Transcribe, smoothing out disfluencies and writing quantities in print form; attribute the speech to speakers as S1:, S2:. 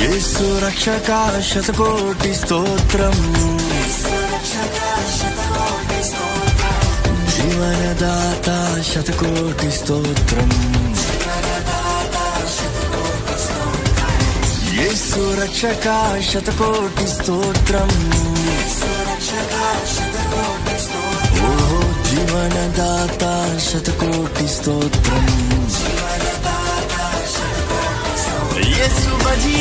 S1: యేసు రక్షక శతకోటి స్తోత్రం, జీవనదాత శతకోటి స్తోత్రం. యేసు రక్షక శతకోటి స్తోత్రం, ఓ జీవనదాత శతకోటి స్తోత్రం. యేసు బజి